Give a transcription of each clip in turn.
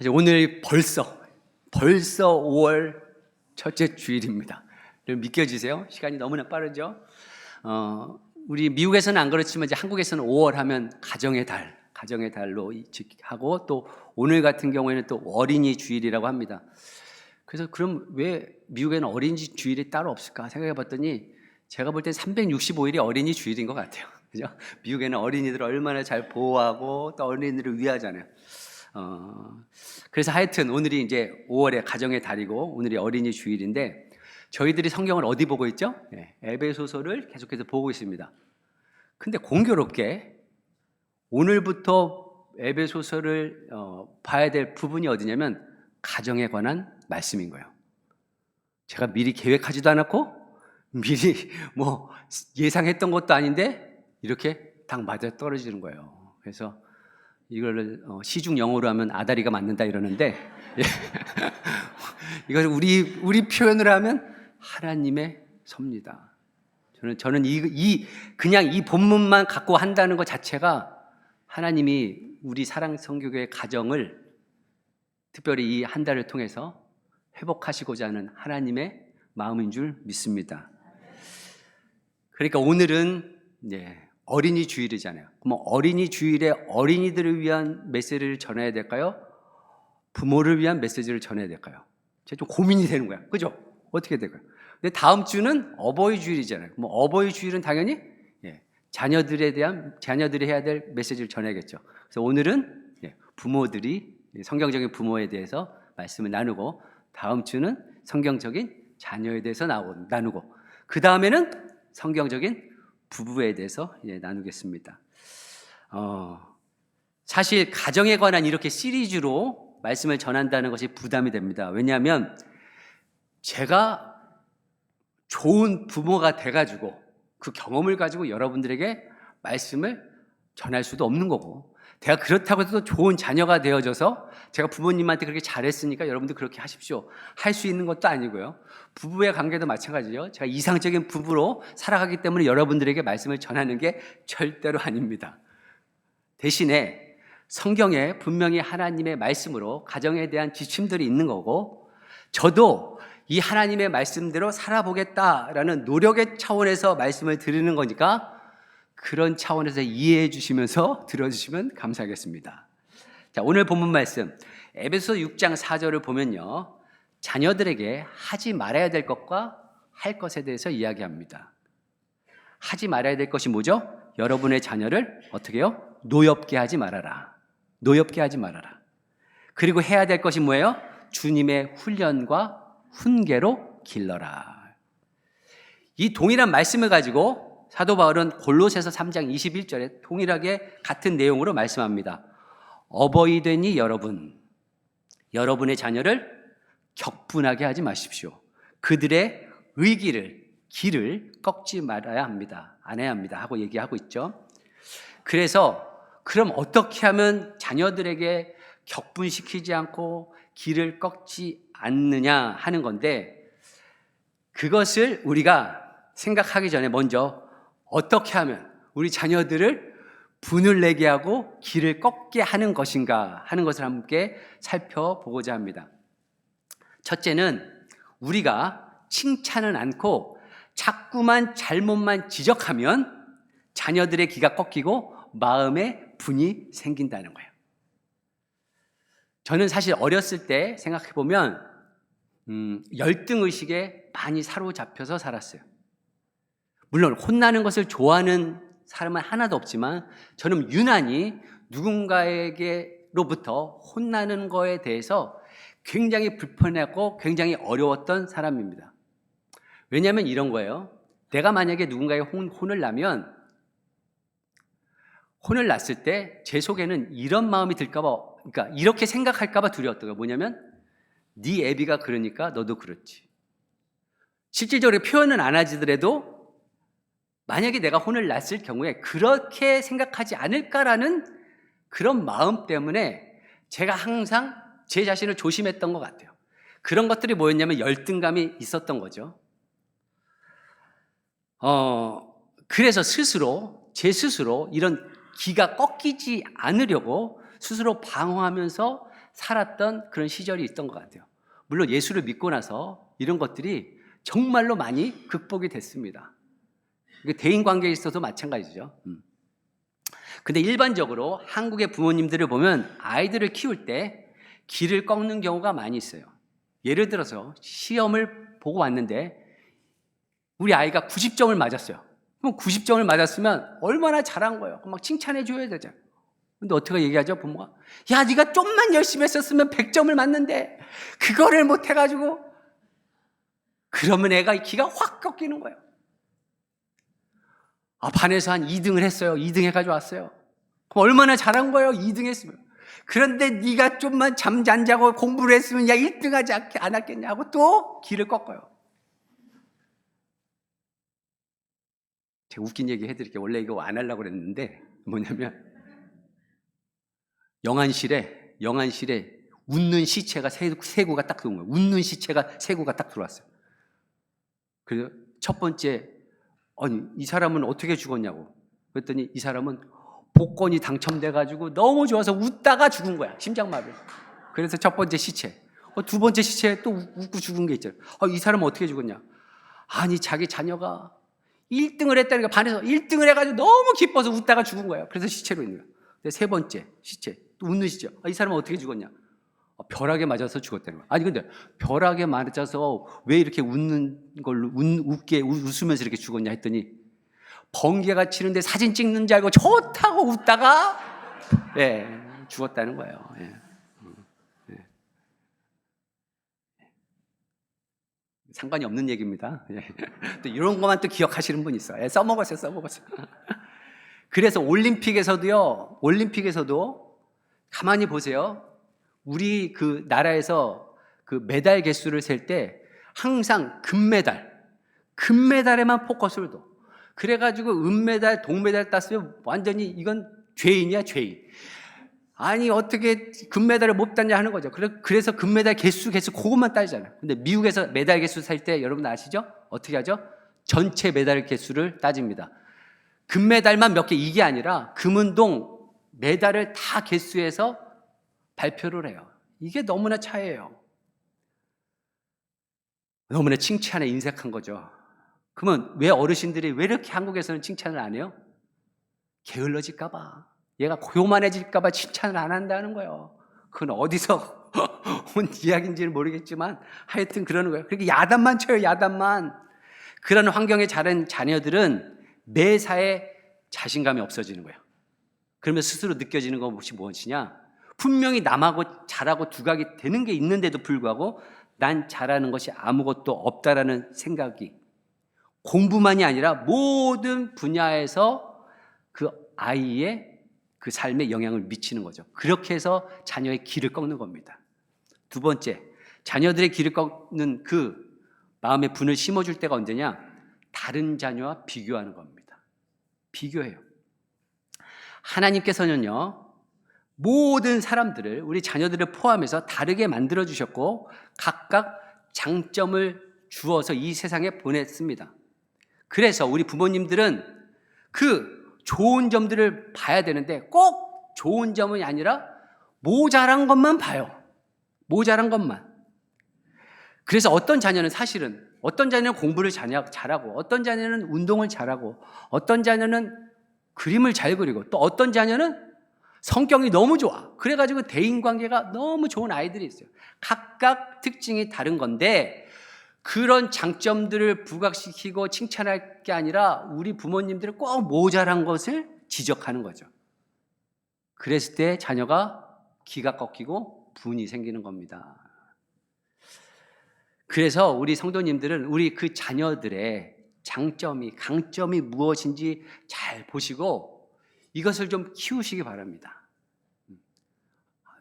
오늘 벌써 5월 첫째 주일입니다. 믿겨지세요? 시간이 너무나 빠르죠? 우리 미국에서는 안 그렇지만 이제 한국에서는 5월 하면 가정의 달로 하고, 또 오늘 같은 경우에는 또 어린이 주일이라고 합니다. 그래서 그럼 왜 미국에는 어린이 주일이 따로 없을까 생각해 봤더니 제가 볼 때 365일이 어린이 주일인 것 같아요. 그죠? 미국에는 어린이들을 얼마나 잘 보호하고 또 어린이들을 위하잖아요. 그래서 하여튼 오늘이 이제 5월의 가정의 달이고 오늘이 어린이 주일인데, 저희들이 성경을 어디 보고 있죠? 에베소서를 계속해서 보고 있습니다. 근데 공교롭게 오늘부터 에베소서를 봐야 될 부분이 어디냐면 가정에 관한 말씀인 거예요. 제가 미리 계획하지도 않았고 미리 뭐 예상했던 것도 아닌데 이렇게 딱 맞아 떨어지는 거예요. 그래서 이거를 시중 영어로 하면 아다리가 맞는다 이러는데 이걸 우리 표현으로 하면 하나님의 섭니다. 저는 그냥 이 본문만 갖고 한다는 것 자체가 하나님이 우리 사랑 성교교의 가정을 특별히 이 한 달을 통해서 회복하시고자 하는 하나님의 마음인 줄 믿습니다. 그러니까 오늘은 어린이 주일이잖아요. 그럼 어린이 주일에 어린이들을 위한 메시지를 전해야 될까요? 부모를 위한 메시지를 전해야 될까요? 제가 좀 고민이 되는 거야. 그죠? 어떻게 될까요? 근데 다음 주는 어버이 주일이잖아요. 그럼 어버이 주일은 당연히 자녀들이 해야 될 메시지를 전해야겠죠. 그래서 오늘은 부모들이 성경적인 부모에 대해서 말씀을 나누고, 다음 주는 성경적인 자녀에 대해서 나누고, 그 다음에는 성경적인 부부에 대해서 나누겠습니다. 사실 가정에 관한 이렇게 시리즈로 말씀을 전한다는 것이 부담이 됩니다. 왜냐하면 제가 좋은 부모가 돼가지고 그 경험을 가지고 여러분들에게 말씀을 전할 수도 없는 거고, 내가 그렇다고 해도 좋은 자녀가 되어져서 제가 부모님한테 그렇게 잘했으니까 여러분들 그렇게 하십시오 할 수 있는 것도 아니고요. 부부의 관계도 마찬가지죠. 제가 이상적인 부부로 살아가기 때문에 여러분들에게 말씀을 전하는 게 절대로 아닙니다. 대신에 성경에 분명히 하나님의 말씀으로 가정에 대한 지침들이 있는 거고, 저도 이 하나님의 말씀대로 살아보겠다라는 노력의 차원에서 말씀을 드리는 거니까 그런 차원에서 이해해 주시면서 들어주시면 감사하겠습니다. 자, 오늘 본문 말씀 에베소 6장 4절을 보면요, 자녀들에게 하지 말아야 될 것과 할 것에 대해서 이야기합니다. 하지 말아야 될 것이 뭐죠? 여러분의 자녀를 어떻게 해요? 노엽게 하지 말아라. 노엽게 하지 말아라. 그리고 해야 될 것이 뭐예요? 주님의 훈련과 훈계로 길러라. 이 동일한 말씀을 가지고 사도 바울은 골로새서 3장 21절에 동일하게 같은 내용으로 말씀합니다. 어버이 되니 여러분의 자녀를 격분하게 하지 마십시오. 그들의 길을 꺾지 말아야 합니다. 안 해야 합니다 하고 얘기하고 있죠. 그래서 그럼 어떻게 하면 자녀들에게 격분시키지 않고 길을 꺾지 않느냐 하는 건데, 그것을 우리가 생각하기 전에 먼저 어떻게 하면 우리 자녀들을 분을 내게 하고 길을 꺾게 하는 것인가 하는 것을 함께 살펴보고자 합니다. 첫째는 우리가 칭찬은 않고 자꾸만 잘못만 지적하면 자녀들의 기가 꺾이고 마음에 분이 생긴다는 거예요. 저는 사실 어렸을 때 생각해보면 열등의식에 많이 사로잡혀서 살았어요. 물론 혼나는 것을 좋아하는 사람은 하나도 없지만 저는 유난히 누군가에게로부터 혼나는 거에 대해서 굉장히 불편하고 굉장히 어려웠던 사람입니다. 왜냐하면 이런 거예요. 내가 만약에 누군가의 혼을 났을 때 제 속에는 이런 마음이 들까봐, 그러니까 이렇게 생각할까봐 두려웠던 거예요. 뭐냐면 네 애비가 그러니까 너도 그렇지. 실질적으로 표현은 안 하지더라도 만약에 내가 혼을 났을 경우에 그렇게 생각하지 않을까라는 그런 마음 때문에 제가 항상 제 자신을 조심했던 것 같아요. 그런 것들이 뭐였냐면 열등감이 있었던 거죠. 그래서 제 스스로 이런 기가 꺾이지 않으려고 스스로 방어하면서 살았던 그런 시절이 있던 것 같아요. 물론 예수를 믿고 나서 이런 것들이 정말로 많이 극복이 됐습니다. 대인 관계에 있어서 마찬가지죠. 근데 일반적으로 한국의 부모님들을 보면 아이들을 키울 때 길을 꺾는 경우가 많이 있어요. 예를 들어서 시험을 보고 왔는데 우리 아이가 90점을 맞았어요. 그럼 90점을 맞았으면 얼마나 잘한 거예요. 막 칭찬해 줘야 되잖아요. 근데 어떻게 얘기하죠, 부모가? 야, 네가 좀만 열심히 했었으면 100점을 맞는데 그거를 못 해가지고. 그러면 애가 기가 확 꺾이는 거예요. 반에서 한 2등을 했어요. 2등 해가지고 왔어요. 그럼 얼마나 잘한 거예요? 2등 했으면. 그런데 네가 좀만 잠 안 자고 공부를 했으면 야 1등 하지 않았겠냐고 또 길을 꺾어요. 제가 웃긴 얘기 해드릴게요. 원래 이거 안 하려고 그랬는데 뭐냐면 영안실에 웃는 시체가 세 구가 딱 들어온 거예요. 웃는 시체가 세 구가 딱 들어왔어요. 그래서 첫 번째, 아니 이 사람은 어떻게 죽었냐고 그랬더니 이 사람은 복권이 당첨돼가지고 너무 좋아서 웃다가 죽은 거야. 심장마비. 그래서 첫 번째 시체. 두 번째 시체에 또 웃고 죽은 게 있잖아요. 이 사람은 어떻게 죽었냐? 아니 자기 자녀가 1등을 했다니까 반에서 1등을 해가지고 너무 기뻐서 웃다가 죽은 거예요. 그래서 시체로 있는 거예요. 세 번째 시체, 또 웃는 시체. 이 사람은 어떻게 죽었냐? 벼락에 맞아서 죽었다는 거예요. 아니 근데 벼락에 맞아서 왜 이렇게 웃는 걸로 웃으면서 이렇게 죽었냐 했더니 번개가 치는데 사진 찍는 줄 알고 좋다고 웃다가 죽었다는 거예요. 상관이 없는 얘기입니다. 또 이런 것만 또 기억하시는 분 있어요. 써먹었어요. 그래서 올림픽에서도 가만히 보세요. 우리 그 나라에서 그 메달 개수를 셀 때 항상 금메달에만 포커스를 둬. 그래가지고 은메달, 동메달 땄으면 완전히 이건 죄인이야, 죄인. 아니 어떻게 금메달을 못 땄냐 하는 거죠. 그래서 금메달 개수 그것만 따지잖아요. 근데 미국에서 메달 개수 살 때 여러분 아시죠? 어떻게 하죠? 전체 메달 개수를 따집니다. 금메달만 몇 개 이게 아니라 금은동 메달을 다 개수해서 발표를 해요. 이게 너무나 차이예요. 너무나 칭찬에 인색한 거죠. 그러면 왜 어르신들이 왜 이렇게 한국에서는 칭찬을 안 해요? 게을러질까 봐. 얘가 교만해질까 봐 칭찬을 안 한다는 거예요. 그건 어디서 온 이야기인지는 모르겠지만 하여튼 그러는 거예요. 그렇게 야단만 쳐요. 야단만. 그런 환경에 자란 자녀들은 매사에 자신감이 없어지는 거예요. 그러면 스스로 느껴지는 것이 무엇이냐? 분명히 남하고 잘하고 두각이 되는 게 있는데도 불구하고 난 잘하는 것이 아무것도 없다라는 생각이 공부만이 아니라 모든 분야에서 그 아이의 그 삶에 영향을 미치는 거죠. 그렇게 해서 자녀의 길을 꺾는 겁니다. 두 번째, 자녀들의 길을 꺾는 그 마음의 분을 심어줄 때가 언제냐? 다른 자녀와 비교하는 겁니다. 비교해요. 하나님께서는요, 모든 사람들을, 우리 자녀들을 포함해서 다르게 만들어주셨고 각각 장점을 주어서 이 세상에 보냈습니다. 그래서 우리 부모님들은 그 좋은 점들을 봐야 되는데 꼭 좋은 점이 아니라 모자란 것만 봐요. 모자란 것만. 그래서 어떤 자녀는 공부를 잘하고 어떤 자녀는 운동을 잘하고 어떤 자녀는 그림을 잘 그리고 또 어떤 자녀는 성격이 너무 좋아. 그래가지고 대인관계가 너무 좋은 아이들이 있어요. 각각 특징이 다른 건데 그런 장점들을 부각시키고 칭찬할 게 아니라 우리 부모님들은 꼭 모자란 것을 지적하는 거죠. 그랬을 때 자녀가 기가 꺾이고 분이 생기는 겁니다. 그래서 우리 성도님들은 우리 그 자녀들의 강점이 무엇인지 잘 보시고 이것을 좀 키우시기 바랍니다.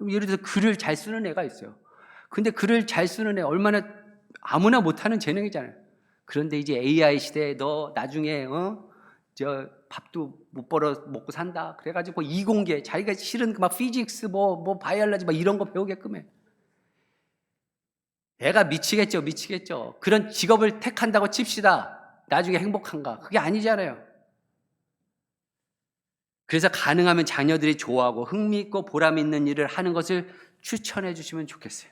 예를 들어서 글을 잘 쓰는 애가 있어요. 근데 글을 잘 쓰는 애 얼마나 아무나 못하는 재능이잖아요. 그런데 이제 AI 시대에 너 나중에 저 밥도 못 벌어 먹고 산다. 그래가지고 이공계 자기가 싫은 막 피직스 뭐 바이올로지 막 이런 거 배우게끔 해. 애가 미치겠죠. 그런 직업을 택한다고 칩시다. 나중에 행복한가? 그게 아니잖아요. 그래서 가능하면 자녀들이 좋아하고 흥미있고 보람 있는 일을 하는 것을 추천해 주시면 좋겠어요.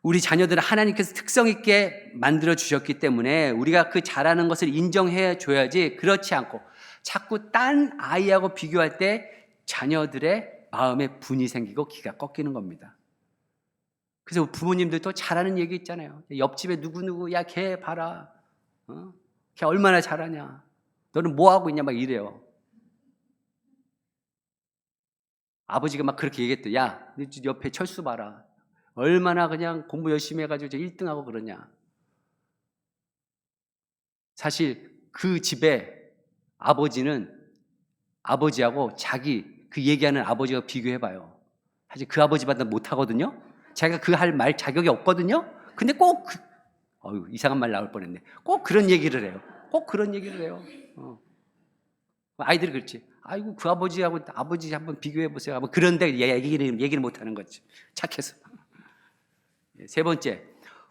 우리 자녀들은 하나님께서 특성 있게 만들어 주셨기 때문에 우리가 그 잘하는 것을 인정해 줘야지, 그렇지 않고 자꾸 딴 아이하고 비교할 때 자녀들의 마음에 분이 생기고 기가 꺾이는 겁니다. 그래서 부모님들도 잘하는 얘기 있잖아요. 옆집에 누구누구, 야, 걔 봐라. 걔 얼마나 잘하냐. 너는 뭐 하고 있냐, 막 이래요. 아버지가 막 그렇게 얘기했대. 야, 너 옆에 철수 봐라. 얼마나 그냥 공부 열심히 해가지고 1등하고 그러냐. 사실 그 집에 아버지는 아버지하고 자기 그 얘기하는 아버지가 비교해봐요. 사실 그 아버지보다 못하거든요. 자기가 그 할 말 자격이 없거든요. 근데 꼭 이상한 말 나올 뻔했네. 꼭 그런 얘기를 해요. 꼭 그런 얘기를 해요. 아이들이 그렇지. 아이고, 그 아버지하고 아버지 한번 비교해보세요. 뭐 그런데 얘기를 못하는 거지. 착해서. 세 번째,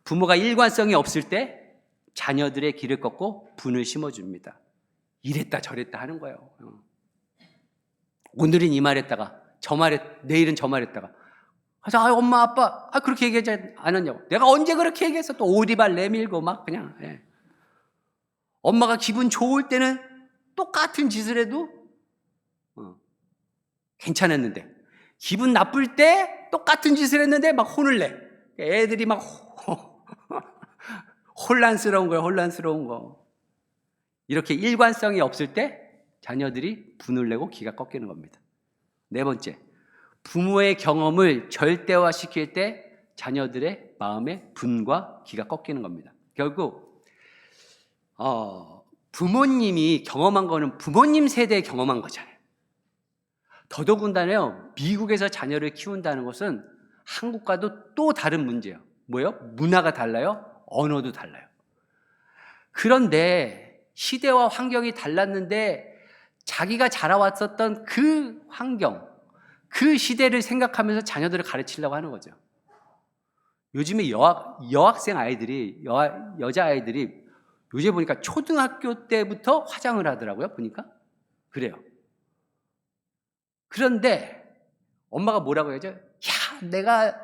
부모가 일관성이 없을 때 자녀들의 길을 꺾고 분을 심어줍니다. 이랬다 저랬다 하는 거예요. 오늘은 이 말했다가 내일은 저 말했다가, 엄마 아빠 그렇게 얘기하지 않았냐고. 내가 언제 그렇게 얘기했어? 또 오리발 내밀고 막 그냥. 엄마가 기분 좋을 때는 똑같은 짓을 해도 괜찮았는데, 기분 나쁠 때 똑같은 짓을 했는데 막 혼을 내. 애들이 막 혼란스러운 거예요. 혼란스러운 거. 이렇게 일관성이 없을 때 자녀들이 분을 내고 기가 꺾이는 겁니다. 네 번째, 부모의 경험을 절대화시킬 때 자녀들의 마음에 분과 기가 꺾이는 겁니다. 결국 부모님이 경험한 거는 부모님 세대에 경험한 거잖아요. 더더군다나요, 미국에서 자녀를 키운다는 것은 한국과도 또 다른 문제예요. 뭐예요? 문화가 달라요. 언어도 달라요. 그런데 시대와 환경이 달랐는데 자기가 자라왔었던 그 환경, 그 시대를 생각하면서 자녀들을 가르치려고 하는 거죠. 요즘에 여학생 아이들이, 여자아이들이 요새 보니까 초등학교 때부터 화장을 하더라고요. 보니까. 그래요. 그런데 엄마가 뭐라고 해야죠? 야, 내가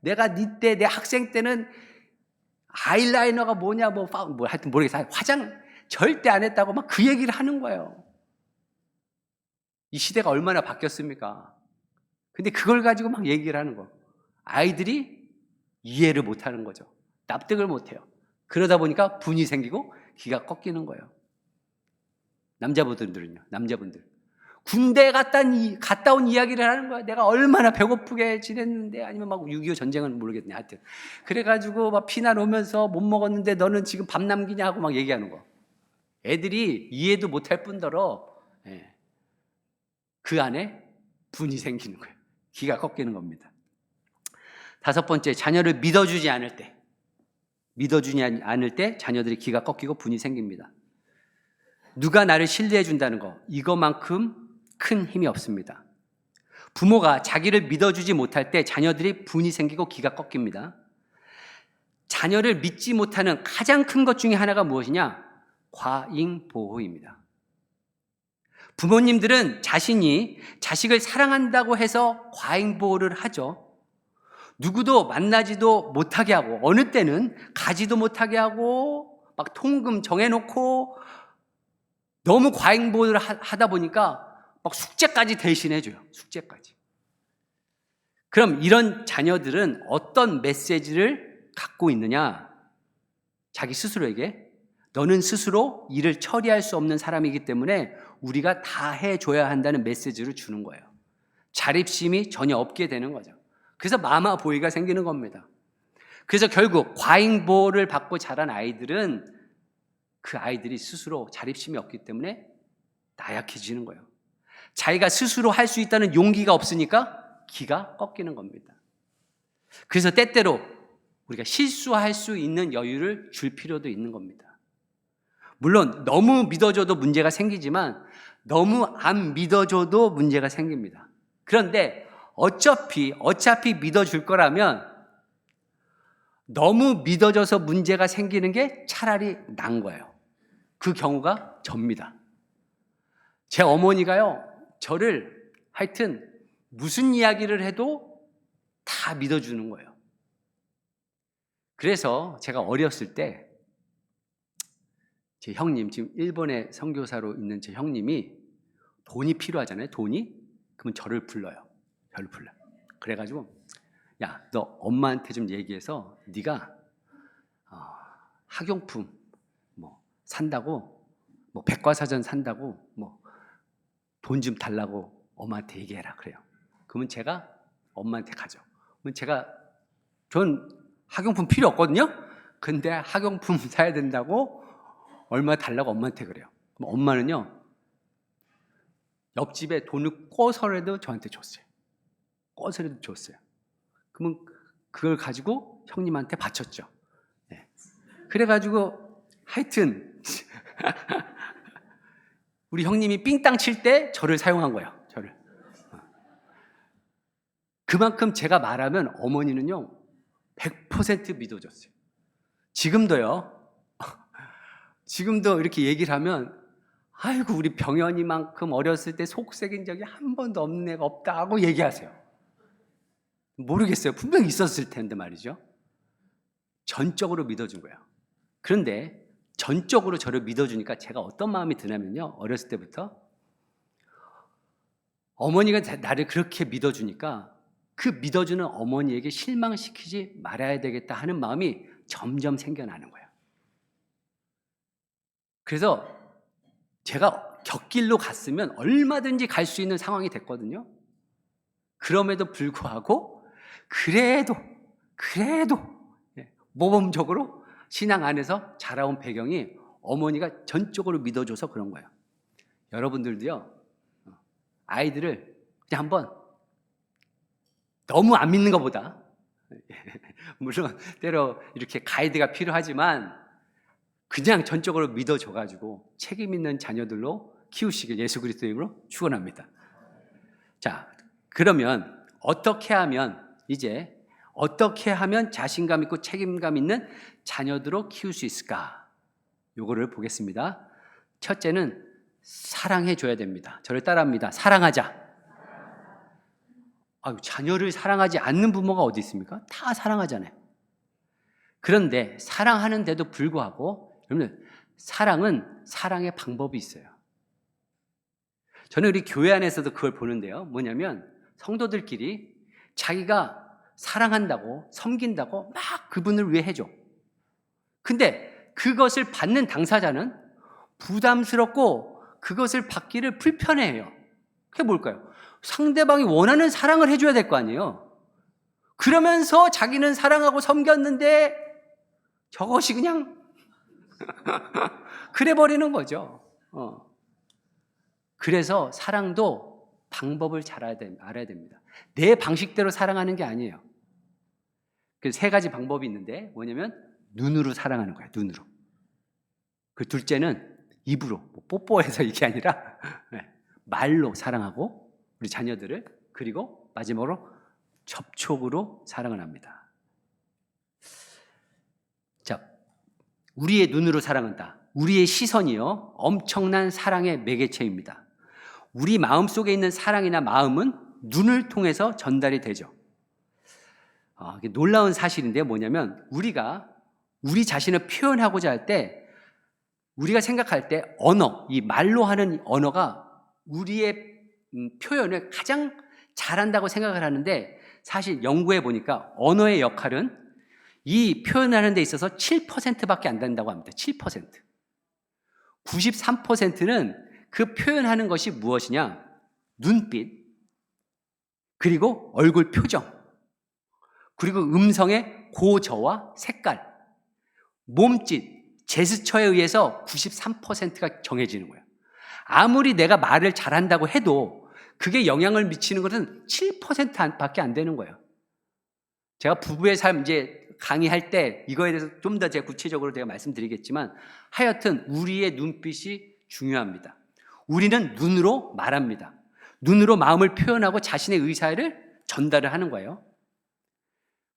네 때, 내 학생 때는 아이라이너가 뭐냐, 하여튼 모르겠어요. 화장 절대 안 했다고 막 그 얘기를 하는 거예요. 이 시대가 얼마나 바뀌었습니까? 근데 그걸 가지고 막 얘기를 하는 거. 아이들이 이해를 못 하는 거죠. 납득을 못 해요. 그러다 보니까 분이 생기고 기가 꺾이는 거예요. 남자분들. 군대 갔다 온 이야기를 하는 거야. 내가 얼마나 배고프게 지냈는데, 아니면 막 6.25 전쟁은 모르겠네. 하여튼. 그래가지고 막 피난 오면서 못 먹었는데 너는 지금 밥 남기냐 하고 막 얘기하는 거. 애들이 이해도 못할 뿐더러 그 안에 분이 생기는 거예요. 기가 꺾이는 겁니다. 다섯 번째, 자녀를 믿어주지 않을 때 자녀들이 기가 꺾이고 분이 생깁니다. 누가 나를 신뢰해 준다는 거, 이거만큼 큰 힘이 없습니다. 부모가 자기를 믿어주지 못할 때 자녀들이 분이 생기고 기가 꺾입니다. 자녀를 믿지 못하는 가장 큰 것 중에 하나가 무엇이냐? 과잉보호입니다. 부모님들은 자신이 자식을 사랑한다고 해서 과잉보호를 하죠. 누구도 만나지도 못하게 하고, 어느 때는 가지도 못하게 하고, 막 통금 정해놓고, 너무 과잉보호를 하다 보니까 막 숙제까지 대신해줘요. 숙제까지. 그럼 이런 자녀들은 어떤 메시지를 갖고 있느냐? 자기 스스로에게, 너는 스스로 일을 처리할 수 없는 사람이기 때문에 우리가 다 해줘야 한다는 메시지를 주는 거예요. 자립심이 전혀 없게 되는 거죠. 그래서 마마보이가 생기는 겁니다. 그래서 결국 과잉보호를 받고 자란 아이들은 그 아이들이 스스로 자립심이 없기 때문에 나약해지는 거예요. 자기가 스스로 할 수 있다는 용기가 없으니까 기가 꺾이는 겁니다. 그래서 때때로 우리가 실수할 수 있는 여유를 줄 필요도 있는 겁니다. 물론 너무 믿어줘도 문제가 생기지만 너무 안 믿어줘도 문제가 생깁니다. 그런데 어차피 믿어줄 거라면 너무 믿어줘서 문제가 생기는 게 차라리 난 거예요. 그 경우가 접니다. 제 어머니가요, 저를 하여튼 무슨 이야기를 해도 다 믿어주는 거예요. 그래서 제가 어렸을 때 제 형님, 지금 일본에 선교사로 있는 제 형님이 돈이 필요하잖아요. 돈이? 그러면 저를 불러요. 저를 불러요. 그래가지고 야, 너 엄마한테 좀 얘기해서 네가 학용품 뭐 산다고, 뭐 백과사전 산다고, 뭐 돈 좀 달라고 엄마한테 얘기해라 그래요. 그러면 제가 엄마한테 가죠. 그러면 전 학용품 필요 없거든요. 근데 학용품 사야 된다고 얼마 달라고 엄마한테 그래요. 그럼 엄마는요, 옆집에 돈을 꿔서라도 저한테 줬어요. 꿔서라도 줬어요. 그러면 그걸 가지고 형님한테 바쳤죠. 네. 그래가지고 하여튼 우리 형님이 삥땅 칠 때 저를 사용한 거예요. 저를. 그만큼 제가 말하면 어머니는요 100% 믿어줬어요. 지금도요. 지금도 이렇게 얘기를 하면 아이고 우리 병현이만큼 어렸을 때 속썩인 적이 한 번도 없는 애가 없다고 얘기하세요. 모르겠어요. 분명히 있었을 텐데 말이죠. 전적으로 믿어준 거예요. 그런데 전적으로 저를 믿어주니까 제가 어떤 마음이 드냐면요, 어렸을 때부터 어머니가 나를 그렇게 믿어주니까 그 믿어주는 어머니에게 실망시키지 말아야 되겠다 하는 마음이 점점 생겨나는 거예요. 그래서 제가 곁길로 갔으면 얼마든지 갈 수 있는 상황이 됐거든요. 그럼에도 불구하고 그래도 모범적으로 신앙 안에서 자라온 배경이 어머니가 전적으로 믿어줘서 그런 거예요. 여러분들도요, 아이들을 그냥 한번 너무 안 믿는 것보다 물론 때로 이렇게 가이드가 필요하지만 그냥 전적으로 믿어줘가지고 책임 있는 자녀들로 키우시길 예수 그리스도의 이름으로 축원합니다. 자, 그러면 어떻게 하면 자신감 있고 책임감 있는 자녀들로 키울 수 있을까? 요거를 보겠습니다. 첫째는 사랑해 줘야 됩니다. 저를 따라합니다. 사랑하자. 자녀를 사랑하지 않는 부모가 어디 있습니까? 다 사랑하잖아요. 그런데 사랑하는데도 불구하고 여러분, 사랑은 사랑의 방법이 있어요. 저는 우리 교회 안에서도 그걸 보는데요. 뭐냐면 성도들끼리 자기가 사랑한다고 섬긴다고 막 그분을 위해 해줘. 근데 그것을 받는 당사자는 부담스럽고 그것을 받기를 불편해해요. 그게 뭘까요? 상대방이 원하는 사랑을 해줘야 될 거 아니에요. 그러면서 자기는 사랑하고 섬겼는데 저것이 그냥 그래 버리는 거죠. 그래서 사랑도 방법을 잘 알아야 됩니다. 내 방식대로 사랑하는 게 아니에요. 그래서 세 가지 방법이 있는데 뭐냐면 눈으로 사랑하는 거예요. 눈으로. 그 둘째는 입으로, 뽀뽀해서 이게 아니라 말로 사랑하고 우리 자녀들을, 그리고 마지막으로 접촉으로 사랑을 합니다. 자, 우리의 눈으로 사랑한다. 우리의 시선이요, 엄청난 사랑의 매개체입니다. 우리 마음속에 있는 사랑이나 마음은 눈을 통해서 전달이 되죠. 이게 놀라운 사실인데 뭐냐면 우리가 우리 자신을 표현하고자 할 때, 우리가 생각할 때 언어, 이 말로 하는 언어가 우리의 표현을 가장 잘한다고 생각을 하는데, 사실 연구해 보니까 언어의 역할은 이 표현하는 데 있어서 7%밖에 안 된다고 합니다. 7%. 93%는 그 표현하는 것이 무엇이냐? 눈빛, 그리고 얼굴 표정, 그리고 음성의 고저와 색깔, 몸짓, 제스처에 의해서 93%가 정해지는 거예요. 아무리 내가 말을 잘한다고 해도 그게 영향을 미치는 것은 7%밖에 안 되는 거예요. 제가 부부의 삶 강의할 때 이거에 대해서 좀 더 제가 구체적으로 제가 말씀드리겠지만, 하여튼 우리의 눈빛이 중요합니다. 우리는 눈으로 말합니다. 눈으로 마음을 표현하고 자신의 의사를 전달을 하는 거예요.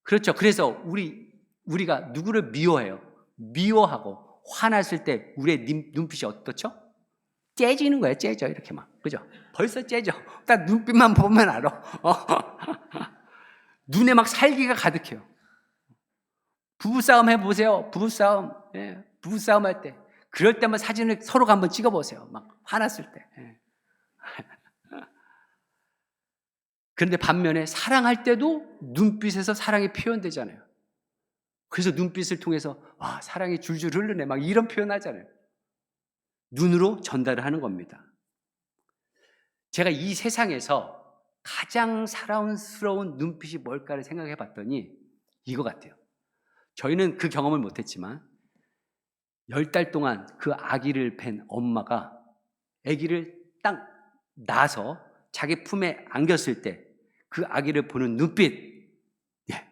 그렇죠. 그래서 우리가 누구를 미워해요. 미워하고 화났을 때 우리의 눈빛이 어떻죠? 째지는 거예요. 째져 이렇게 막. 그죠? 벌써 째져. 딱 눈빛만 보면 알아. 눈에 막 살기가 가득해요. 부부싸움 해보세요. 부부싸움. 예, 부부싸움 할 때. 그럴 때만 사진을 서로가 한번 찍어보세요. 막 화났을 때. 예. 그런데 반면에 사랑할 때도 눈빛에서 사랑이 표현되잖아요. 그래서 눈빛을 통해서 와, 사랑이 줄줄 흐르네. 막 이런 표현 하잖아요. 눈으로 전달을 하는 겁니다. 제가 이 세상에서 가장 사랑스러운 눈빛이 뭘까를 생각해 봤더니 이거 같아요. 저희는 그 경험을 못했지만 10달 동안 그 아기를 뵌 엄마가 아기를 딱 낳아서 자기 품에 안겼을 때 그 아기를 보는 눈빛, 예,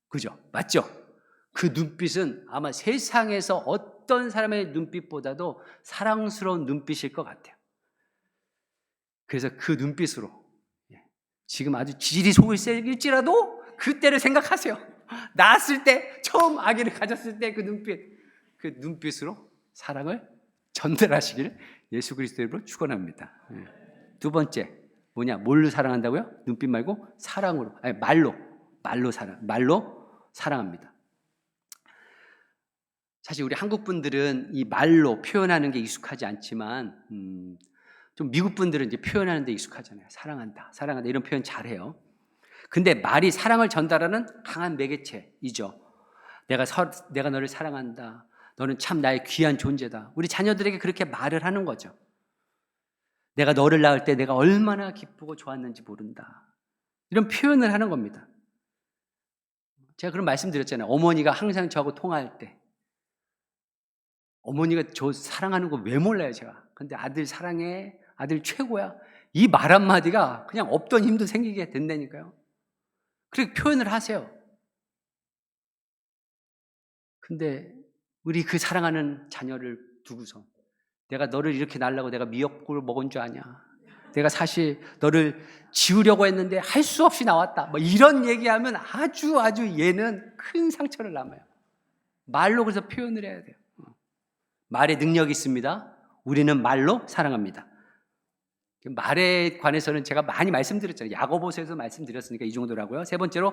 그죠? 맞죠? 그 눈빛은 아마 세상에서 어떤 사람의 눈빛보다도 사랑스러운 눈빛일 것 같아요. 그래서 그 눈빛으로 지금 아주 지질이 속을 썩일지라도 그때를 생각하세요. 낳았을 때, 처음 아기를 가졌을 때 그 눈빛으로 사랑을 전달하시기를 예수 그리스도 이름으로 축원합니다. 두 번째, 뭐냐? 뭘로 사랑한다고요? 눈빛 말고 사랑으로, 아니 말로 사랑합니다. 사실 우리 한국 분들은 이 말로 표현하는 게 익숙하지 않지만, 좀 미국 분들은 이제 표현하는 데 익숙하잖아요. 사랑한다 이런 표현 잘해요. 근데 말이 사랑을 전달하는 강한 매개체이죠. 내가 너를 사랑한다. 너는 참 나의 귀한 존재다. 우리 자녀들에게 그렇게 말을 하는 거죠. 내가 너를 낳을 때 내가 얼마나 기쁘고 좋았는지 모른다. 이런 표현을 하는 겁니다. 제가 그런 말씀드렸잖아요. 어머니가 항상 저하고 통화할 때 어머니가 저 사랑하는 거 왜 몰라요, 제가. 근데 아들 사랑해, 아들 최고야. 이 말 한마디가 그냥 없던 힘도 생기게 된다니까요. 그렇게 표현을 하세요. 근데 우리 그 사랑하는 자녀를 두고서 내가 너를 이렇게 낳으려고 내가 미역국을 먹은 줄 아냐. 내가 사실 너를 지우려고 했는데 할 수 없이 나왔다. 뭐 이런 얘기하면 아주 얘는 큰 상처를 남아요. 말로 그래서 표현을 해야 돼요. 말에 능력이 있습니다. 우리는 말로 사랑합니다. 말에 관해서는 제가 많이 말씀드렸잖아요. 야고보서에서 말씀드렸으니까 이 정도라고요. 세 번째로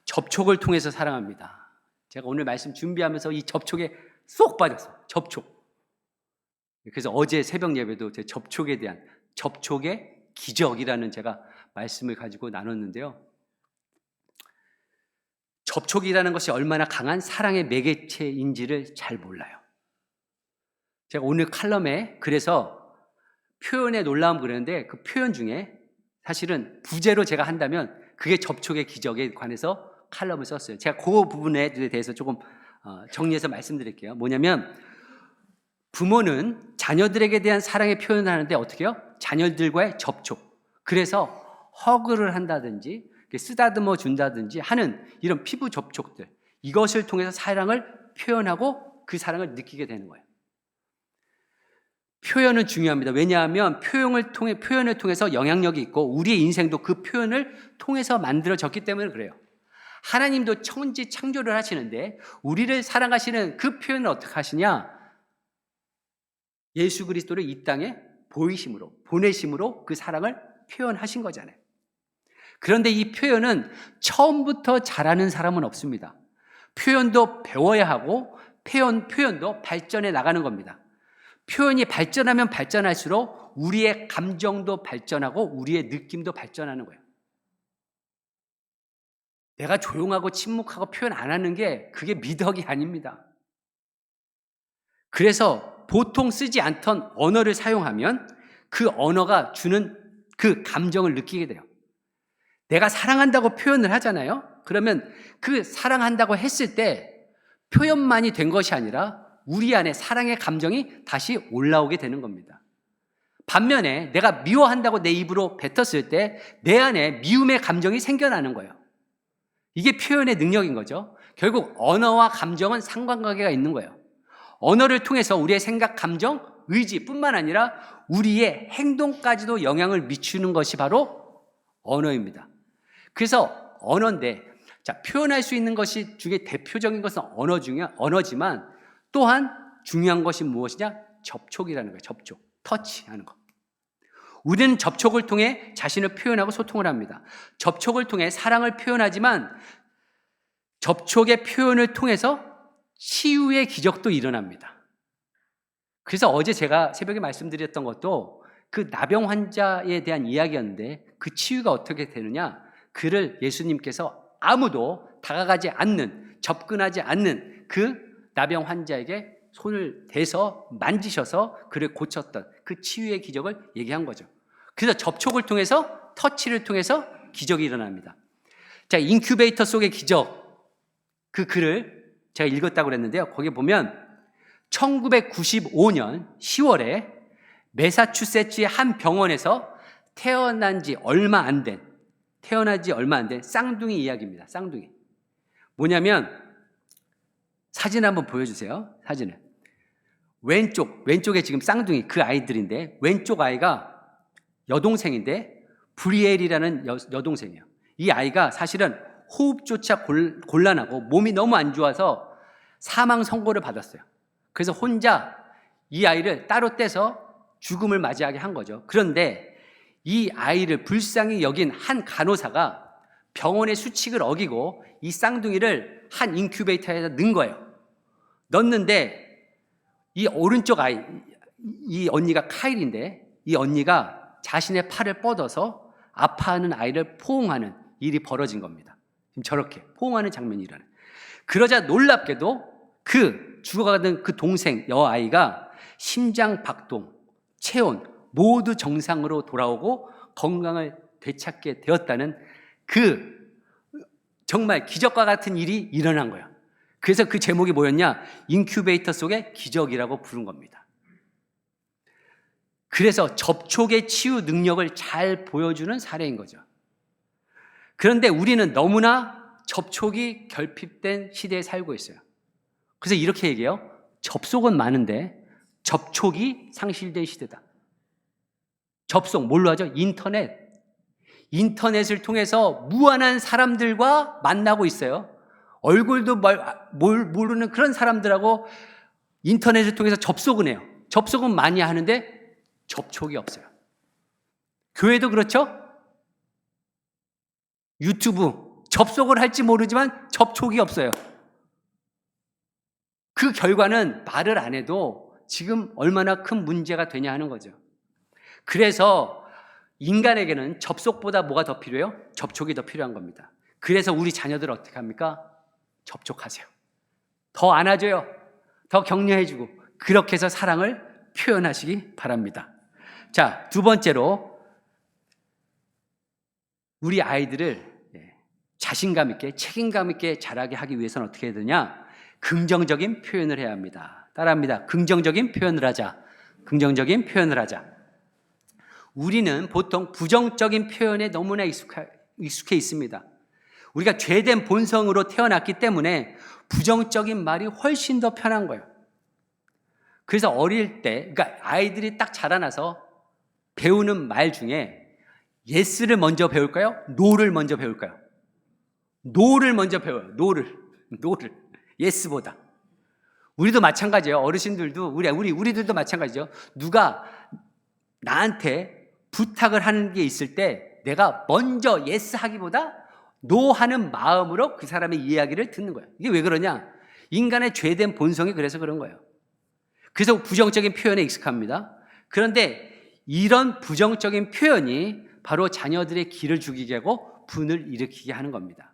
접촉을 통해서 사랑합니다. 제가 오늘 말씀 준비하면서 이 접촉에 쏙 빠졌어요. 접촉. 그래서 어제 새벽 예배도 제 접촉에 대한 접촉의 기적이라는 제가 말씀을 가지고 나눴는데요. 접촉이라는 것이 얼마나 강한 사랑의 매개체인지를 잘 몰라요. 제가 오늘 칼럼에 그래서 표현의 놀라움 그러는데 그 표현 중에 사실은 부제로 제가 한다면 그게 접촉의 기적에 관해서 칼럼을 썼어요. 제가 그 부분에 대해서 조금 정리해서 말씀드릴게요. 뭐냐면 부모는 자녀들에게 대한 사랑의 표현을 하는데 어떻게 해요? 자녀들과의 접촉. 그래서 허그를 한다든지 쓰다듬어 준다든지 하는 이런 피부 접촉들. 이것을 통해서 사랑을 표현하고 그 사랑을 느끼게 되는 거예요. 표현은 중요합니다. 왜냐하면 표현을 통해서 영향력이 있고 우리의 인생도 그 표현을 통해서 만들어졌기 때문에 그래요. 하나님도 천지 창조를 하시는데 우리를 사랑하시는 그 표현을 어떻게 하시냐? 예수 그리스도를 이 땅에 보내심으로 그 사랑을 표현하신 거잖아요. 그런데 이 표현은 처음부터 잘하는 사람은 없습니다. 표현도 배워야 하고 표현도 발전해 나가는 겁니다. 표현이 발전하면 발전할수록 우리의 감정도 발전하고 우리의 느낌도 발전하는 거예요. 내가 조용하고 침묵하고 표현 안 하는 게 그게 미덕이 아닙니다. 그래서 보통 쓰지 않던 언어를 사용하면 그 언어가 주는 그 감정을 느끼게 돼요. 내가 사랑한다고 표현을 하잖아요. 그러면 그 사랑한다고 했을 때 표현만이 된 것이 아니라 우리 안에 사랑의 감정이 다시 올라오게 되는 겁니다. 반면에 내가 미워한다고 내 입으로 뱉었을 때 내 안에 미움의 감정이 생겨나는 거예요. 이게 표현의 능력인 거죠. 결국 언어와 감정은 상관관계가 있는 거예요. 언어를 통해서 우리의 생각, 감정, 의지뿐만 아니라 우리의 행동까지도 영향을 미치는 것이 바로 언어입니다. 그래서 언어인데 표현할 수 있는 것이 중에 대표적인 것은 언어지만 또한 중요한 것이 무엇이냐? 접촉이라는 거예요. 접촉. 터치하는 거. 우리는 접촉을 통해 자신을 표현하고 소통을 합니다. 접촉을 통해 사랑을 표현하지만 접촉의 표현을 통해서 치유의 기적도 일어납니다. 그래서 어제 제가 새벽에 말씀드렸던 것도 그 나병 환자에 대한 이야기였는데 그 치유가 어떻게 되느냐? 그를 예수님께서 아무도 다가가지 않는, 접근하지 않는 그 나병 환자에게 손을 대서 만지셔서 그를 고쳤던 그 치유의 기적을 얘기한 거죠. 그래서 접촉을 통해서, 터치를 통해서 기적이 일어납니다. 자, 인큐베이터 속의 기적, 그 글을 제가 읽었다고 그랬는데요. 거기 보면 1995년 10월에 매사추세츠의 한 병원에서 태어나지 얼마 안 된 쌍둥이 이야기입니다. 쌍둥이. 뭐냐면 사진 한번 보여주세요. 사진을. 왼쪽에 지금 쌍둥이 그 아이들인데 왼쪽 아이가 여동생인데 브리엘이라는 여동생이에요. 이 아이가 사실은 호흡조차 곤란하고 몸이 너무 안 좋아서 사망 선고를 받았어요. 그래서 혼자 이 아이를 따로 떼서 죽음을 맞이하게 한 거죠. 그런데 이 아이를 불쌍히 여긴 한 간호사가 병원의 수칙을 어기고 이 쌍둥이를 한 인큐베이터에 넣은 거예요. 넣는데 이 오른쪽 아이, 이 언니가 카일인데 이 언니가 자신의 팔을 뻗어서 아파하는 아이를 포옹하는 일이 벌어진 겁니다. 지금 저렇게 포옹하는 장면이 일어나요. 그러자 놀랍게도 그 죽어가던 그 동생 여아이가 심장 박동, 체온 모두 정상으로 돌아오고 건강을 되찾게 되었다는 그 정말 기적과 같은 일이 일어난 거예요. 그래서 그 제목이 뭐였냐? 인큐베이터 속의 기적이라고 부른 겁니다. 그래서 접촉의 치유 능력을 잘 보여주는 사례인 거죠. 그런데 우리는 너무나 접촉이 결핍된 시대에 살고 있어요. 그래서 이렇게 얘기해요. 접속은 많은데 접촉이 상실된 시대다. 접속, 뭘로 하죠? 인터넷을 통해서 무한한 사람들과 만나고 있어요. 얼굴도 모르는 그런 사람들하고 인터넷을 통해서 접속은 해요. 접속은 많이 하는데 접촉이 없어요. 교회도 그렇죠? 유튜브 접속을 할지 모르지만 접촉이 없어요. 그 결과는 말을 안 해도 지금 얼마나 큰 문제가 되냐 하는 거죠. 그래서 인간에게는 접속보다 뭐가 더 필요해요? 접촉이 더 필요한 겁니다. 그래서 우리 자녀들 어떻게 합니까? 접촉하세요. 더 안아줘요. 더 격려해주고 그렇게 해서 사랑을 표현하시기 바랍니다. 자, 두 번째로 우리 아이들을 자신감 있게 책임감 있게 자라게 하기 위해서는 어떻게 해야 되냐? 긍정적인 표현을 해야 합니다. 따라합니다. 긍정적인 표현을 하자. 긍정적인 표현을 하자. 우리는 보통 부정적인 표현에 너무나 익숙해 있습니다. 우리가 죄된 본성으로 태어났기 때문에 부정적인 말이 훨씬 더 편한 거예요. 그래서 어릴 때, 그러니까 아이들이 딱 자라나서 배우는 말 중에 yes를 먼저 배울까요? no를 먼저 배울까요? no를 먼저 배워요. no를. yes보다. 우리도 마찬가지예요. 어르신들도 우리들도 마찬가지죠. 누가 나한테 부탁을 하는 게 있을 때 내가 먼저 yes 하기보다 no 하는 마음으로 그 사람의 이야기를 듣는 거예요. 이게 왜 그러냐? 인간의 죄된 본성이 그래서 그런 거예요. 그래서 부정적인 표현에 익숙합니다. 그런데 이런 부정적인 표현이 바로 자녀들의 기를 죽이게 하고 분을 일으키게 하는 겁니다.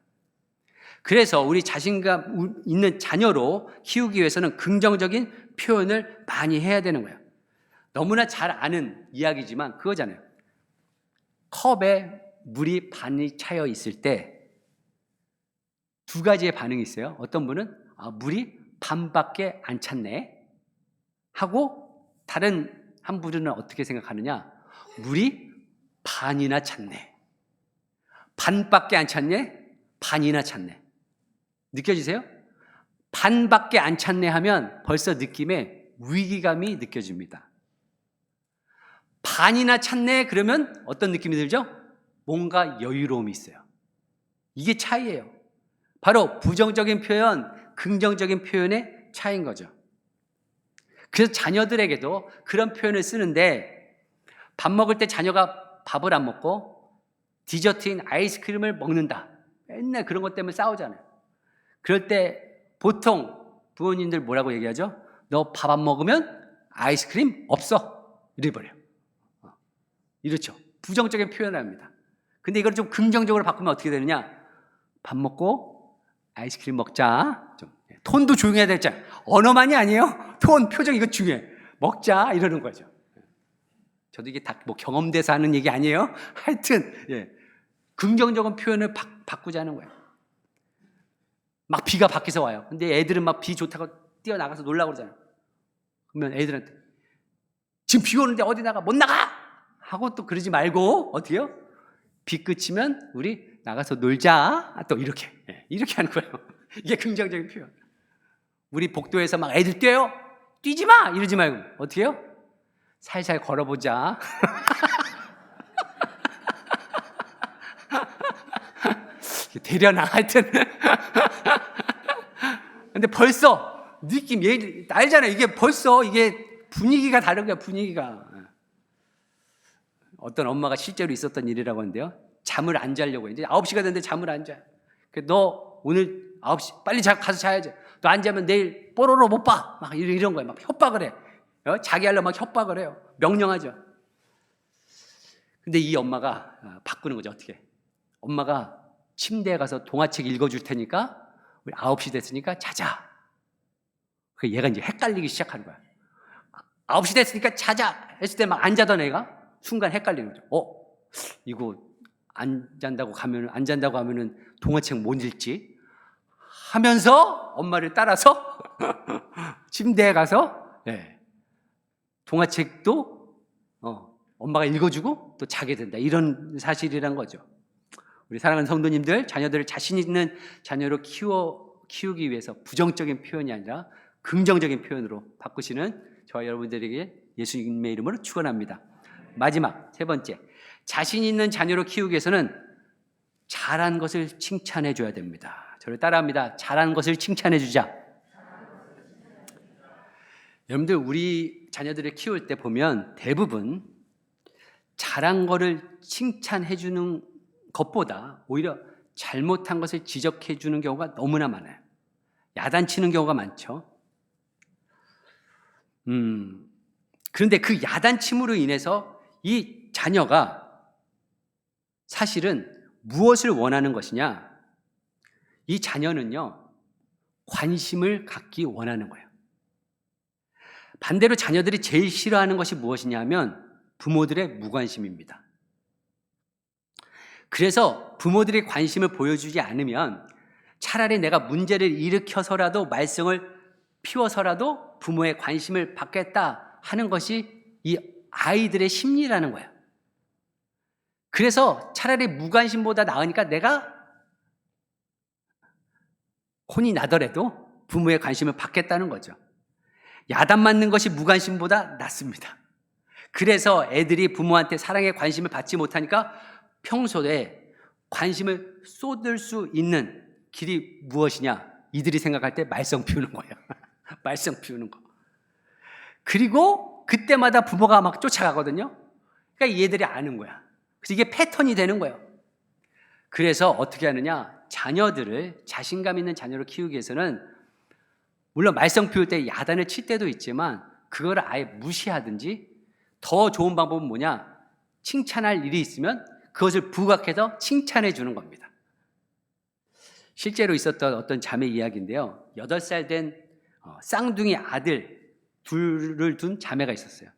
그래서 우리 자신감 있는 자녀로 키우기 위해서는 긍정적인 표현을 많이 해야 되는 거예요. 너무나 잘 아는 이야기지만 그거잖아요. 컵에 물이 반이 차여 있을 때 두 가지의 반응이 있어요. 어떤 분은 물이 반밖에 안 찼네 하고 다른 한 분은 어떻게 생각하느냐? 물이 반이나 찼네. 반밖에 안 찼네? 반이나 찼네. 느껴지세요? 반밖에 안 찼네 하면 벌써 느낌에 위기감이 느껴집니다. 반이나 찼네 그러면 어떤 느낌이 들죠? 뭔가 여유로움이 있어요. 이게 차이예요. 바로 부정적인 표현, 긍정적인 표현의 차이인 거죠. 그래서 자녀들에게도 그런 표현을 쓰는데, 밥 먹을 때 자녀가 밥을 안 먹고 디저트인 아이스크림을 먹는다. 맨날 그런 것 때문에 싸우잖아요. 그럴 때 보통 부모님들 뭐라고 얘기하죠? 너 밥 안 먹으면 아이스크림 없어. 이래버려요. 이렇죠. 부정적인 표현을 합니다. 근데 이걸 좀 긍정적으로 바꾸면 어떻게 되느냐? 밥 먹고 아이스크림 먹자. 좀 톤도 조용해야 되잖아요. 언어만이 아니에요. 톤, 표정 이거 중요해. 먹자 이러는 거죠. 저도 이게 다 뭐 경험돼서 하는 얘기 아니에요. 하여튼 긍정적인 표현을 바꾸자는 거예요. 막 비가 밖에서 와요. 근데 애들은 막 비 좋다고 뛰어나가서 놀라고 그러잖아요. 그러면 애들한테 지금 비 오는데 어디 나가? 못 나가! 하고 또 그러지 말고 어떻게 해요? 비 그치면 우리 나가서 놀자. 또 이렇게 하는 거예요. 이게 긍정적인 표현. 우리 복도에서 막 애들 뛰어요. 뛰지 마! 이러지 말고 어떻게 해요? 살살 걸어보자. 되려나 하여튼. 근데 벌써 느낌 알잖아요. 이게 벌써 이게 분위기가 다른 거야. 분위기가. 어떤 엄마가 실제로 있었던 일이라고 하는데요. 잠을 안 자려고 이제 9시가 됐는데 잠을 안 자. 너 오늘 9시 빨리 가서 자야지. 너 안 자면 내일 뽀로로 못 봐. 막 이런 거예요. 막 협박을 해. 자기 하려고 막 협박을 해요. 명령하죠. 근데 이 엄마가 바꾸는 거죠. 어떻게? 엄마가 침대에 가서 동화책 읽어줄 테니까 우리 9시 됐으니까 자자. 그래서 얘가 이제 헷갈리기 시작하는 거야. 9시 됐으니까 자자 했을 때 막 안 자던 애가 순간 헷갈리는 거죠. 이거 안 잔다고 하면은 동화책 못 읽지 하면서 엄마를 따라서 침대에 가서 동화책도 엄마가 읽어주고 또 자게 된다. 이런 사실이란 거죠. 우리 사랑하는 성도님들, 자녀들을 자신 있는 자녀로 키우기 위해서 부정적인 표현이 아니라 긍정적인 표현으로 바꾸시는 저와 여러분들에게 예수님의 이름으로 축원합니다. 마지막 세 번째, 자신 있는 자녀로 키우기 위해서는 잘한 것을 칭찬해 줘야 됩니다. 저를 따라합니다. 잘한 것을 칭찬해 주자. 여러분들 우리 자녀들을 키울 때 보면 대부분 잘한 거를 칭찬해 주는 것보다 오히려 잘못한 것을 지적해 주는 경우가 너무나 많아요. 야단치는 경우가 많죠. 그런데 그 야단침으로 인해서 이 자녀가 사실은 무엇을 원하는 것이냐? 이 자녀는요, 관심을 갖기 원하는 거예요. 반대로 자녀들이 제일 싫어하는 것이 무엇이냐면 부모들의 무관심입니다. 그래서 부모들의 관심을 보여주지 않으면 차라리 내가 문제를 일으켜서라도 말썽을 피워서라도 부모의 관심을 받겠다 하는 것이 이 아이들의 심리라는 거예요. 그래서 차라리 무관심보다 나으니까 내가 혼이 나더라도 부모의 관심을 받겠다는 거죠. 야단 맞는 것이 무관심보다 낫습니다. 그래서 애들이 부모한테 사랑의 관심을 받지 못하니까 평소에 관심을 쏟을 수 있는 길이 무엇이냐? 이들이 생각할 때 말썽 피우는 거예요. 말썽 피우는 거. 그리고 그때마다 부모가 막 쫓아가거든요. 그러니까 얘들이 아는 거야. 그래서 이게 패턴이 되는 거예요. 그래서 어떻게 하느냐? 자녀들을 자신감 있는 자녀로 키우기 위해서는 물론 말썽 피울 때 야단을 칠 때도 있지만 그거를 아예 무시하든지 더 좋은 방법은 뭐냐? 칭찬할 일이 있으면 그것을 부각해서 칭찬해 주는 겁니다. 실제로 있었던 어떤 자매 이야기인데요. 8살 된 쌍둥이 아들 둘을 둔 자매가 있었어요.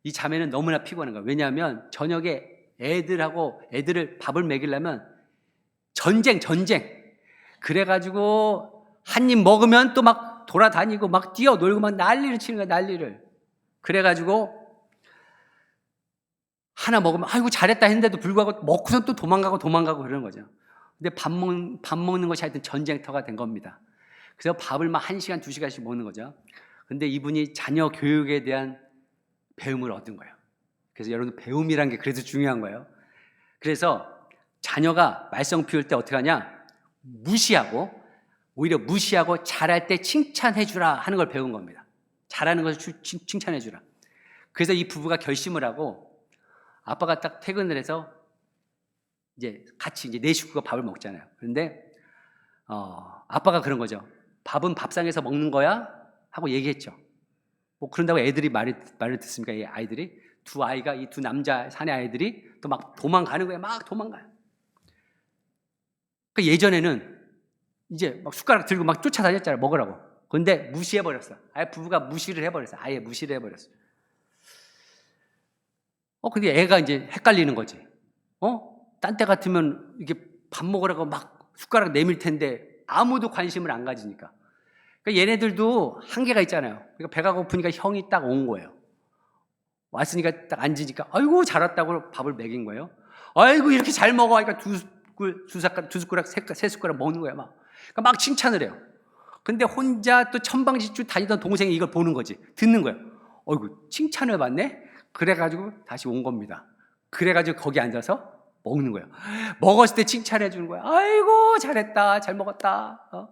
이 자매는 너무나 피곤한 거예요. 왜냐하면 저녁에 애들을 밥을 먹이려면 전쟁. 그래가지고 한 입 먹으면 또 막 돌아다니고 막 뛰어놀고 막 난리를 치는 거야, 난리를. 그래가지고 하나 먹으면 아이고 잘했다 했는데도 불구하고 먹고선 또 도망가고 그러는 거죠. 근데 밥 먹는 것이 하여튼 전쟁터가 된 겁니다. 그래서 밥을 막 1시간, 2시간씩 먹는 거죠. 근데 이분이 자녀 교육에 대한 배움을 얻은 거예요. 그래서 여러분 배움이란 게 그래서 중요한 거예요. 그래서 자녀가 말썽 피울 때 어떻게 하냐? 오히려 무시하고 잘할 때 칭찬해 주라 하는 걸 배운 겁니다. 잘하는 것을 칭찬해 주라. 그래서 이 부부가 결심을 하고 아빠가 딱 퇴근을 해서 이제 같이 이제 네 식구가 밥을 먹잖아요. 그런데 아빠가 그런 거죠. 밥은 밥상에서 먹는 거야? 하고 얘기했죠. 뭐 그런다고 애들이 말을 듣습니까? 이 아이들이 두 아이가 이 두 남자 사내 아이들이 또 막 도망가는 거예요. 막 도망가요. 그 예전에는 이제 막 숟가락 들고 막 쫓아다녔잖아요. 먹으라고. 그런데 무시해버렸어. 아예 부부가 무시를 해버렸어. 아예 무시를 해버렸어. 근데 애가 이제 헷갈리는 거지. 딴 때 같으면 이게 밥 먹으라고 막 숟가락 내밀 텐데 아무도 관심을 안 가지니까. 그러니까 얘네들도 한계가 있잖아요. 그러니까 배가 고프니까 형이 딱 온 거예요. 왔으니까 딱 앉으니까 아이고 잘 왔다고 밥을 먹인 거예요. 아이고 이렇게 잘 먹어. 그러니까 두 숟가락 세 숟가락 먹는 거야 막. 그러니까 막 칭찬을 해요. 근데 혼자 또 천방지축 다니던 동생이 이걸 보는 거지. 듣는 거예요. 어이구 칭찬을 받네. 그래가지고 다시 온 겁니다. 그래가지고 거기 앉아서 먹는 거예요. 먹었을 때 칭찬해 주는 거야. 아이고 잘했다, 잘 먹었다.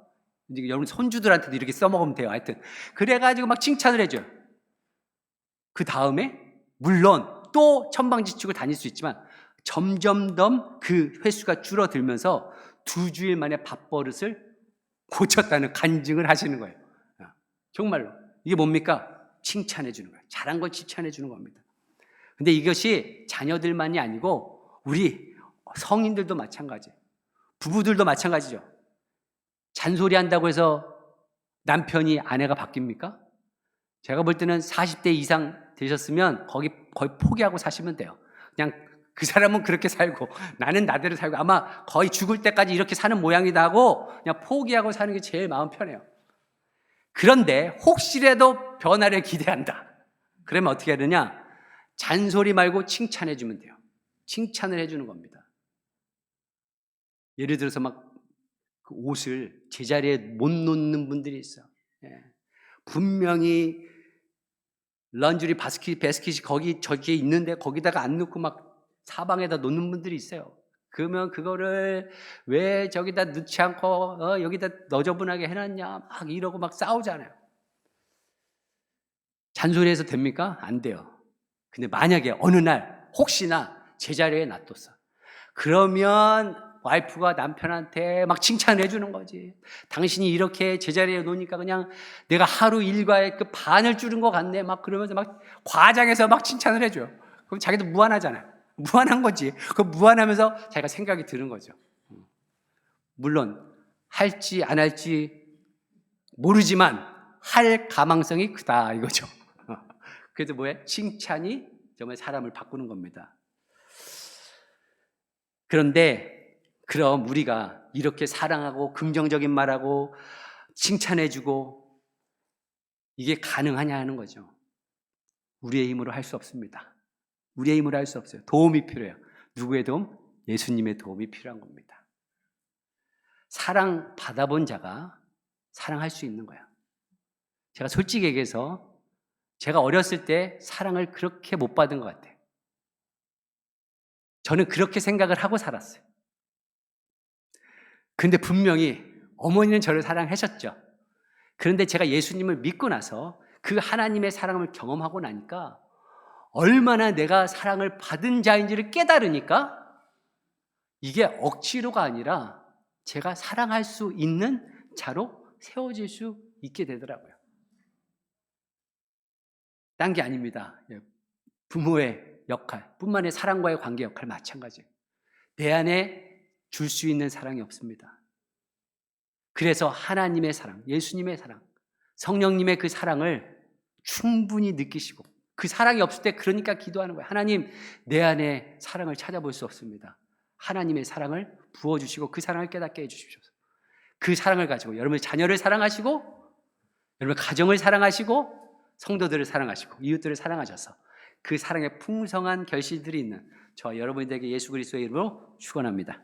이제 여러분 손주들한테도 이렇게 써먹으면 돼요. 하여튼 그래가지고 막 칭찬을 해줘요. 그 다음에 물론 또 천방지축을 다닐 수 있지만 점점점 그 횟수가 줄어들면서 2주일 만에 밥버릇을 고쳤다는 간증을 하시는 거예요. 정말로 이게 뭡니까? 칭찬해 주는 거예요. 잘한 걸 칭찬해 주는 겁니다. 근데 이것이 자녀들만이 아니고 우리 성인들도 마찬가지예요. 부부들도 마찬가지죠. 잔소리한다고 해서 남편이 아내가 바뀝니까? 제가 볼 때는 40대 이상 되셨으면 거의 포기하고 사시면 돼요. 그냥 그 사람은 그렇게 살고 나는 나대로 살고 아마 거의 죽을 때까지 이렇게 사는 모양이다 하고 그냥 포기하고 사는 게 제일 마음 편해요. 그런데 혹시라도 변화를 기대한다. 그러면 어떻게 해야 되냐? 잔소리 말고 칭찬해 주면 돼요. 칭찬을 해주는 겁니다. 예를 들어서 막 그 옷을 제자리에 못 놓는 분들이 있어요. 분명히 런쥬리 바스킷이 거기 저기에 있는데 거기다가 안 넣고 막 사방에다 놓는 분들이 있어요. 그러면 그거를 왜 저기다 넣지 않고 여기다 너저분하게 해놨냐 막 이러고 막 싸우잖아요. 잔소리해서 됩니까? 안 돼요. 근데 만약에 어느 날 혹시나 제자리에 놔뒀어. 그러면 와이프가 남편한테 막 칭찬해 주는 거지. 당신이 이렇게 제자리에 놓으니까 그냥 내가 하루 일과의 그 반을 줄인 것 같네. 막 그러면서 막 과장해서 막 칭찬을 해줘요. 그럼 자기도 무안하잖아요. 무안한 거지. 그 무안하면서 자기가 생각이 드는 거죠. 물론 할지 안 할지 모르지만 할 가망성이 크다 이거죠. 그래서 뭐예요? 칭찬이 정말 사람을 바꾸는 겁니다. 그런데 그럼 우리가 이렇게 사랑하고 긍정적인 말하고 칭찬해주고 이게 가능하냐 하는 거죠. 우리의 힘으로 할 수 없습니다. 우리의 힘으로 할 수 없어요. 도움이 필요해요. 누구의 도움? 예수님의 도움이 필요한 겁니다. 사랑 받아본 자가 사랑할 수 있는 거예요. 제가 솔직히 얘기해서 제가 어렸을 때 사랑을 그렇게 못 받은 것 같아요. 저는 그렇게 생각을 하고 살았어요. 근데 분명히 어머니는 저를 사랑하셨죠. 그런데 제가 예수님을 믿고 나서 그 하나님의 사랑을 경험하고 나니까 얼마나 내가 사랑을 받은 자인지를 깨달으니까 이게 억지로가 아니라 제가 사랑할 수 있는 자로 세워질 수 있게 되더라고요. 딴 게 아닙니다. 부모의 역할, 뿐만 아니라 사랑과의 관계 역할 마찬가지예요. 내 안에 줄 수 있는 사랑이 없습니다. 그래서 하나님의 사랑, 예수님의 사랑, 성령님의 그 사랑을 충분히 느끼시고 그 사랑이 없을 때 그러니까 기도하는 거예요. 하나님, 내 안에 사랑을 찾아볼 수 없습니다. 하나님의 사랑을 부어주시고 그 사랑을 깨닫게 해주십시오. 그 사랑을 가지고 여러분의 자녀를 사랑하시고 여러분의 가정을 사랑하시고 성도들을 사랑하시고 이웃들을 사랑하셔서 그 사랑의 풍성한 결실들이 있는 저와 여러분들에게 예수 그리스도의 이름으로 축원합니다.